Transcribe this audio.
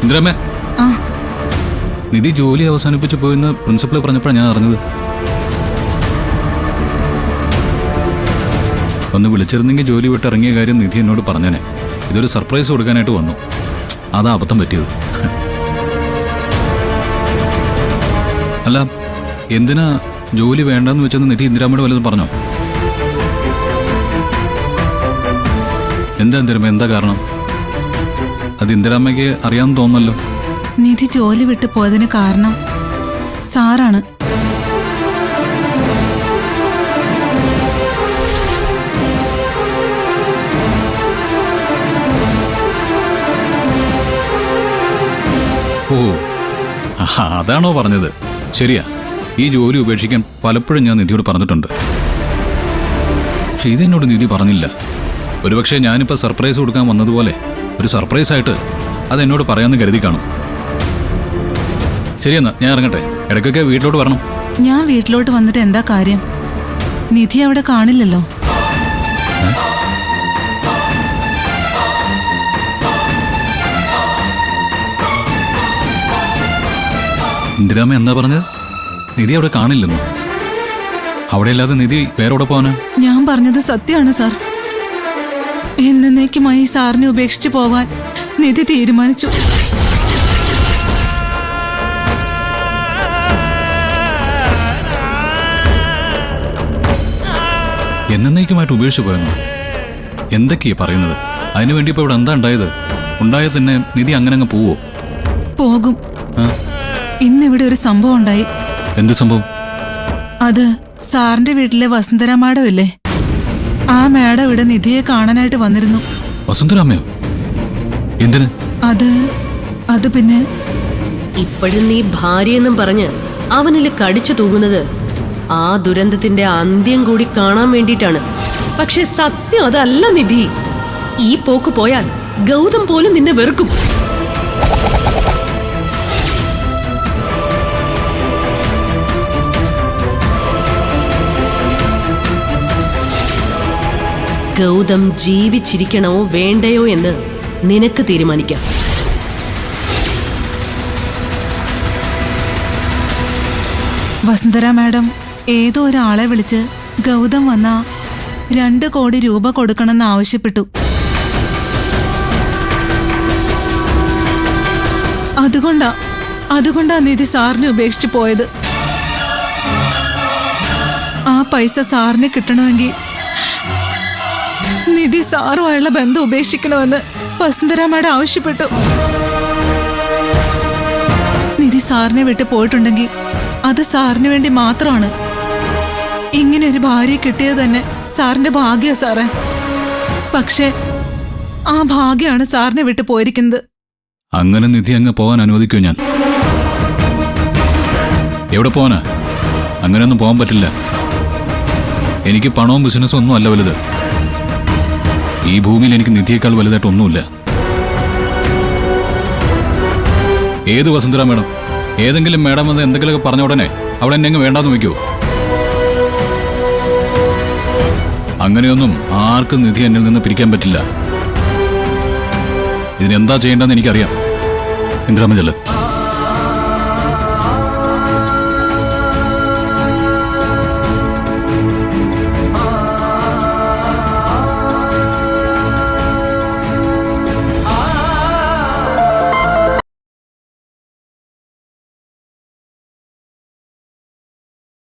ഇന്ദിരാമ്മേ, നിധി ജോലി അവസാനിപ്പിച്ച് പോയെന്ന് പ്രിൻസിപ്പൾ പറഞ്ഞപ്പോഴാണ് ഞാൻ അറിഞ്ഞത്. ഒന്ന് വിളിച്ചിരുന്നെങ്കിൽ ജോലി വിട്ട് ഇറങ്ങിയ കാര്യം നിധി എന്നോട് പറഞ്ഞേനെ. ഇതൊരു സർപ്രൈസ് കൊടുക്കാനായിട്ട് വന്നു. അതാ അബദ്ധം പറ്റിയത്. അല്ല, എന്തിനാ ജോലി വേണ്ടെന്ന് വെച്ചെന്ന് നിധി ഇന്ദിരാമ്മയോട് വല്ലതും പറഞ്ഞോ? എന്താ ഇന്ദിരാമ്മ, എന്താ കാരണം? അത് ഇന്ദിരാമ്മയ്ക്ക് അറിയാമെന്ന് തോന്നുന്നല്ലോ. നിധി ജോലി വിട്ട് പോയതിന് കാരണം സാറാണ്. ഓ, അതാണോ പറഞ്ഞത്? ശരിയാ, ഈ ജോലി ഉപേക്ഷിക്കാൻ പലപ്പോഴും ഞാൻ നിധിയോട് പറഞ്ഞിട്ടുണ്ട്. പക്ഷെ ഇതെന്നോട് നിധി പറഞ്ഞില്ല. ഒരുപക്ഷെ ഞാനിപ്പോൾ സർപ്രൈസ് കൊടുക്കാൻ വന്നതുപോലെ ഒരു സർപ്രൈസായിട്ട് അതെന്നോട് പറയാമെന്ന് കരുതി കാണും. ശരിയെന്നാ, ഞാൻ ഇറങ്ങട്ടെ. ഇടയ്ക്കൊക്കെ വീട്ടിലോട്ട് വരണം. ഞാൻ വീട്ടിലോട്ട് വന്നിട്ട് എന്താ കാര്യം? നിധി അവിടെ കാണില്ലല്ലോ. ഇന്ദിരാമ്മ എന്താ പറഞ്ഞത്? നിധി അവിടെ കാണില്ലെന്നോ? അവിടെ അല്ലാതെ നിധി വേറെവിടെ പോവാനാ? ഞാൻ പറഞ്ഞത് സത്യമാണ് സാർ. എന്നേക്കുമായി സാറിനെ ഉപേക്ഷിച്ച് പോകാൻ നിധി തീരുമാനിച്ചു. എന്നേക്കുമായിട്ട് ഉപേക്ഷിച്ച് പോയെന്നോ? എന്തൊക്കെയാ പറയുന്നത്? അതിനുവേണ്ടി ഇപ്പൊ ഇവിടെ എന്താ ഉണ്ടായത്? ഉണ്ടായാൽ തന്നെ നിധി അങ്ങനെ അങ്ങ് പോവോ? പോകും. ഇന്നിവിടെ ഒരു സംഭവം ഉണ്ടായി. എന്ത് സംഭവം? അത് സാറിന്റെ വീട്ടിലെ വസുന്ധര മാഡം ഇല്ലേ, ആ മാഡം ഇവിടെ നിധിയെ കാണാനായിട്ട് വന്നിരുന്നു. വസുന്ധരാമ്മയോ? എന്തിന്? അത് പിന്നെ ഇപ്പോഴും നീ ഭാര്യയെന്നും പറഞ്ഞ് അവനില് കടിച്ചു തൂങ്ങുന്നത് ആ ദുരന്തത്തിന്റെ അന്ത്യം കൂടി കാണാൻ വേണ്ടിയിട്ടാണ്. പക്ഷെ സത്യം അതല്ല നിധി. ഈ പോക്ക് പോയാൽ ഗൗതം പോലും നിന്നെ വെറുക്കും. ഗൗതം ജീവിച്ചിരിക്കണോ വേണ്ടയോ എന്ന് നിനക്ക് തീരുമാനിക്കാം. വസുന്ധര മാഡം ഏതോ ഒരാളെ വിളിച്ച് ഗൗതം വന്ന 2 കോടി രൂപ കൊടുക്കണമെന്ന് ആവശ്യപ്പെട്ടു. അതുകൊണ്ടാ നിധി സാറിനെ ഉപേക്ഷിച്ച് പോയത്. ആ പൈസ സാറിന് കിട്ടണമെങ്കിൽ നിധി സാറുമായുള്ള ബന്ധം ഉപേക്ഷിക്കണമെന്ന് വസുന്ധര മാഡം ആവശ്യപ്പെട്ടു. നിധി സാറിനെ വിട്ട് പോയിട്ടുണ്ടെങ്കിൽ അത് സാറിന് വേണ്ടി മാത്രമാണ്. ഇങ്ങനെ ഒരു ഭാര്യയെ കിട്ടിയത് തന്നെ സാറിന്റെ ഭാഗ്യ സാറേ. പക്ഷേ ആ ഭാഗ്യമാണ് സാറിനെ വിട്ട് പോയിരിക്കുന്നത്. അങ്ങനെ നിധി അങ്ങ് പോകാൻ അനുവദിക്കൂ ഞാൻ? എവിടെ പോവാനാ? അങ്ങനെയൊന്നും പോകാൻ പറ്റില്ല. എനിക്ക് പണവും ബിസിനസ്സും ഒന്നും അല്ല വലുത്. ഈ ഭൂമിയിൽ എനിക്ക് നിധിയേക്കാൾ വലുതായിട്ടൊന്നുമില്ല. ഏത് വസുന്ധര മേഡം? ഏതെങ്കിലും മേഡം വന്ന് എന്തെങ്കിലുമൊക്കെ പറഞ്ഞ ഉടനെ അവിടെ എന്നെ അങ്ങ് വേണ്ടാന്ന് വയ്ക്കൂ? അങ്ങനെയൊന്നും ആർക്കും നിധി എന്നിൽ നിന്ന് പിരിക്കാൻ പറ്റില്ല. ഇതിനെന്താ ചെയ്യേണ്ടതെന്ന് എനിക്കറിയാം. ഇന്ദിരാമ്മ ചെല്ല്.